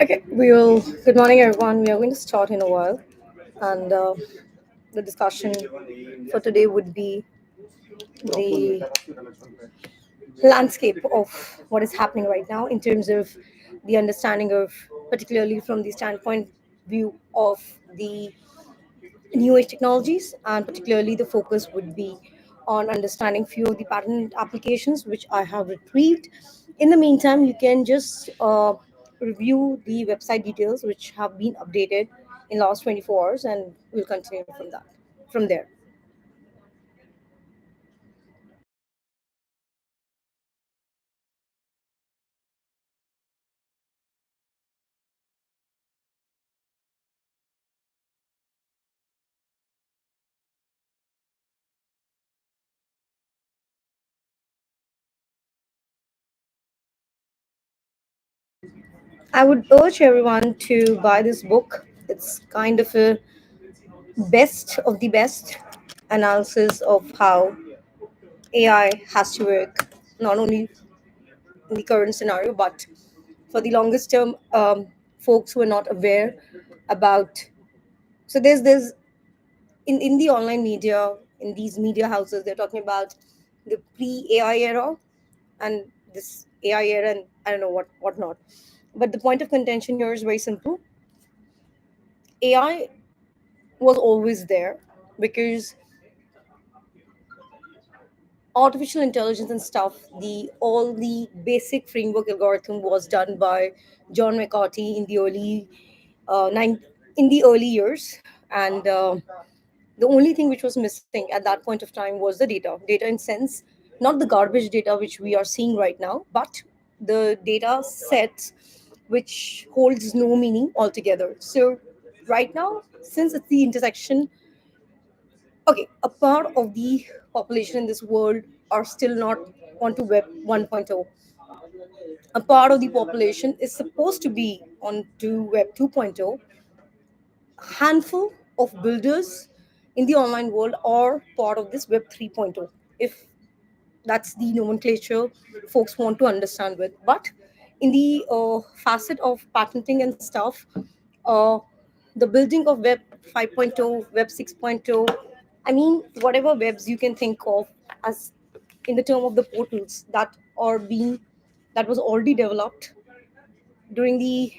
Okay, we will. Good morning, everyone. We are going to start in a while, and the discussion for today would be the landscape of what is happening right now in terms of the understanding of, particularly from the standpoint view of the new age technologies, and particularly the focus would be on understanding few of the patent applications which I have retrieved. In the meantime, you can just review the website details which have been updated in last 24 hours, and we'll continue from there. I would urge everyone to buy this book. It's kind of a best of the best analysis of how AI has to work, not only in the current scenario, but for the longest term, folks who are not aware about. So there's in the online media, in these media houses, they're talking about the pre-AI era and this AI era, and I don't know what not. But the point of contention here is very simple. AI was always there because artificial intelligence and stuff, the all the basic framework algorithm was done by John McCarthy in the early years, and the only thing which was missing at that point of time was the data in sense, not the garbage data which we are seeing right now, but the data sets which holds no meaning altogether. So right now, since it's the intersection, okay, a part of the population in this world are still not onto web 1.0. A part of the population is supposed to be onto web 2.0. Handful of builders in the online world are part of this web 3.0, if that's the nomenclature folks want to understand with. But in the facet of patenting and stuff, uh, the building of web 5.0, web 6.0, I mean whatever webs you can think of as in the term of the portals that was already developed during the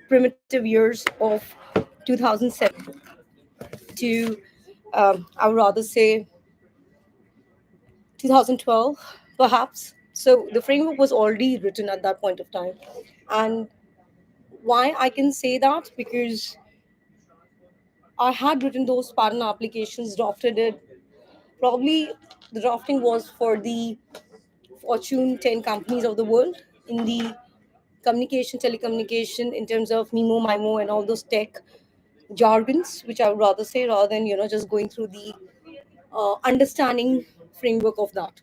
primitive years of 2007 to I would rather say 2012 perhaps. So the framework was already written at that point of time. And why I can say that, because I had written those patent applications, drafted it. Probably the drafting was for the Fortune 10 companies of the world in the telecommunication, in terms of MIMO, MIMO, and all those tech jargons, which I would rather say, rather than just going through the understanding framework of that.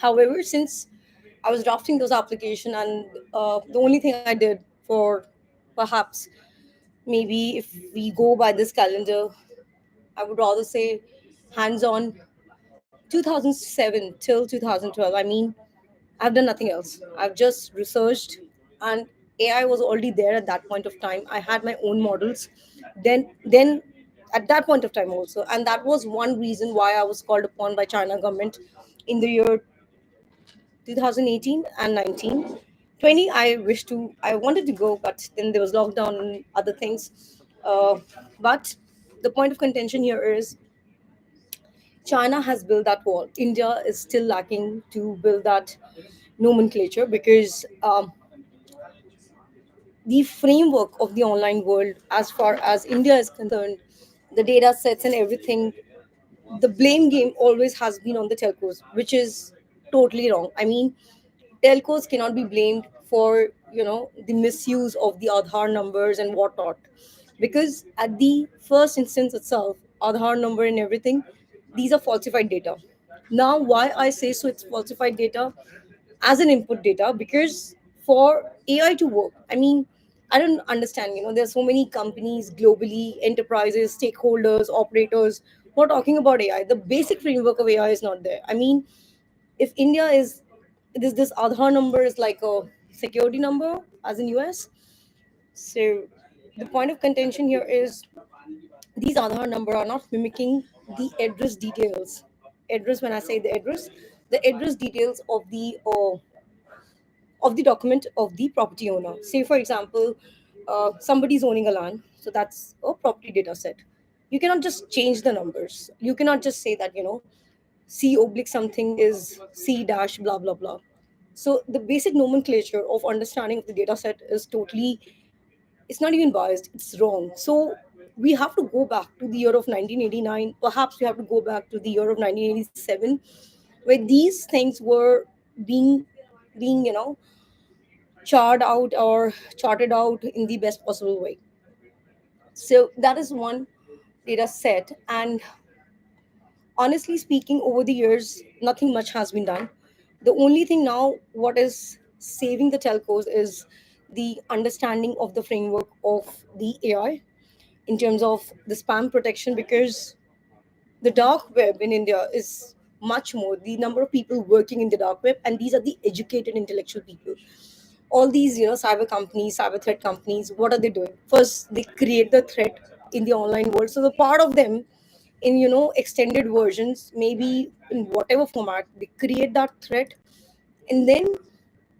However, since I was drafting those application, and the only thing I did for perhaps, maybe if we go by this calendar, I would rather say hands-on 2007 till 2012. I mean, I've done nothing else. I've just researched, and AI was already there at that point of time. I had my own models. Then at that point of time also, and that was one reason why I was called upon by China government in the year 2018 and 19 20, I wanted to go, but then there was lockdown and other things. But the point of contention here is China has built that wall. India is still lacking to build that nomenclature because the framework of the online world, as far as India is concerned, the data sets and everything, the blame game always has been on the telcos, which is totally wrong. I mean, telcos cannot be blamed for the misuse of the Aadhaar numbers and whatnot, because at the first instance itself, Aadhaar number and everything, these are falsified data. Now, why I say so, it's falsified data as an input data, because for AI to work, I mean, I don't understand. There's so many companies globally, enterprises, stakeholders, operators who are talking about AI. The basic framework of AI is not there. I mean, if India is this Aadhaar number is like a security number as in US. So the point of contention here is these Aadhaar number are not mimicking the address details. Address, when I say the address details of the document of the property owner. Say, for example, somebody's owning a land, so that's a property data set. You cannot just change the numbers. You cannot just say that, C oblique something is C dash blah blah blah. So the basic nomenclature of understanding of the data set is totally, it's not even biased, it's wrong. So we have to go back to the year of 1989, perhaps we have to go back to the year of 1987, where these things were being being charted out or charted out in the best possible way. So that is one data set. And honestly speaking, over the years, nothing much has been done. The only thing now, what is saving the telcos is the understanding of the framework of the AI in terms of the spam protection, because the dark web in India is much more the number of people working in the dark web, and these are the educated intellectual people. All these cyber companies, cyber threat companies, what are they doing? First, they create the threat in the online world, so the part of them in extended versions, maybe in whatever format, they create that threat, and then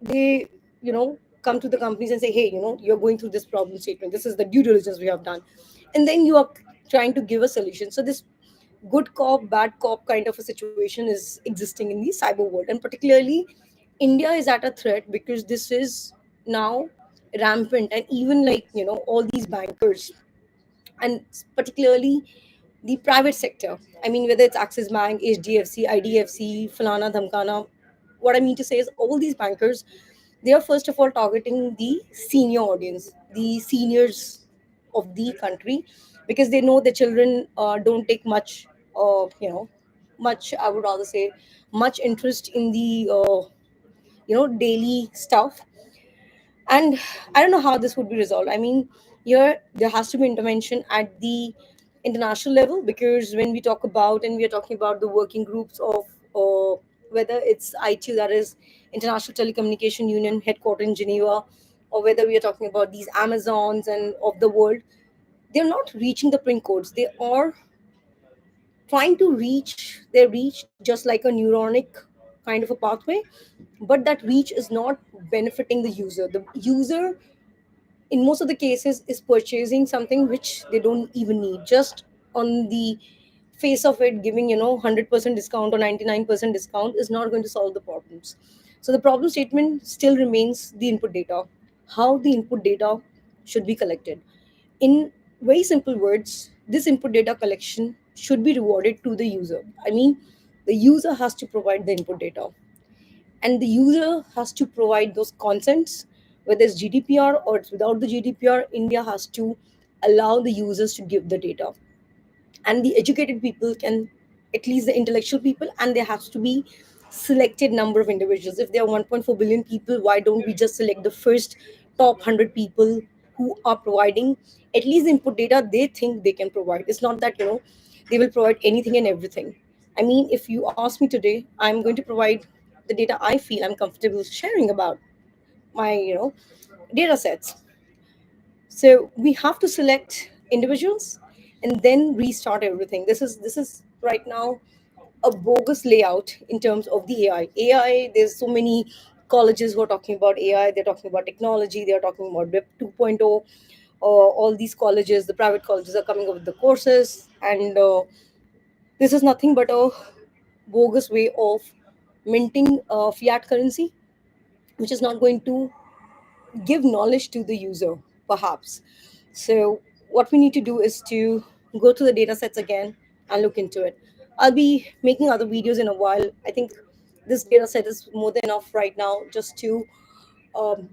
they come to the companies and say, hey, you're going through this problem statement, this is the due diligence we have done, and then you are trying to give a solution. So this good cop bad cop kind of a situation is existing in the cyber world, and particularly India is at a threat because this is now rampant, and even like all these bankers, and particularly the private sector. I mean, whether it's Axis Bank, HDFC, IDFC, Falana, Dhamkana. What I mean to say is all these bankers, they are first of all targeting the senior audience, the seniors of the country, because they know the children don't take much, much, I would rather say, much interest in the, daily stuff. And I don't know how this would be resolved. I mean, here there has to be intervention at the international level, because when we talk about, and we are talking about the working groups of, whether it's ITU, that is International Telecommunication Union, headquartered in Geneva, or whether we are talking about these Amazons and of the world, they're not reaching the pin codes. They are trying to reach their reach just like a neuronic kind of a pathway, but that reach is not benefiting the user. The user in most of the cases is purchasing something which they don't even need, just on the face of it. Giving 100% discount or 99% discount is not going to solve the problems. So the problem statement still remains the input data, how the input data should be collected. In very simple words, this input data collection should be rewarded to the user. I mean, the user has to provide the input data, and the user has to provide those consents, whether it's GDPR or it's without the GDPR. India has to allow the users to give the data, and the educated people can, at least the intellectual people, and there has to be selected number of individuals. If there are 1.4 billion people, why don't we just select the first top 100 people who are providing at least the input data they think they can provide? It's not that they will provide anything and everything. I mean, if you ask me today, I'm going to provide the data I feel I'm comfortable sharing about my data sets. So we have to select individuals and then restart everything. This is right now a bogus layout in terms of the AI. There's so many colleges who are talking about AI, they're talking about technology, they're talking about Web 2.0. All these colleges, the private colleges, are coming up with the courses, and this is nothing but a bogus way of minting fiat currency, which is not going to give knowledge to the user, perhaps. So, what we need to do is to go to the data sets again and look into it. I'll be making other videos in a while. I think this data set is more than enough right now just to um,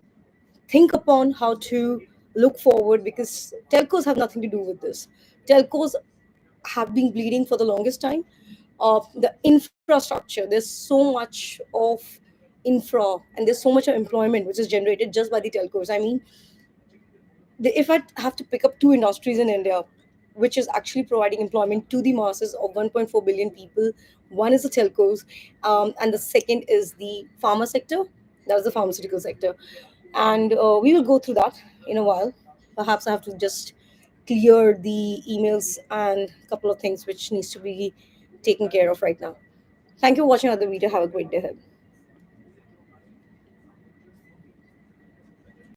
think upon how to look forward, because telcos have nothing to do with this. Telcos have been bleeding for the longest time. The infrastructure, there's so much of infra, and there's so much of employment which is generated just by the telcos. I mean, if I have to pick up two industries in India, which is actually providing employment to the masses of 1.4 billion people, one is the telcos, and the second is the pharma sector. That is the pharmaceutical sector, and we will go through that in a while. Perhaps I have to just clear the emails and a couple of things which needs to be taken care of right now. Thank you for watching another video. Have a great day ahead.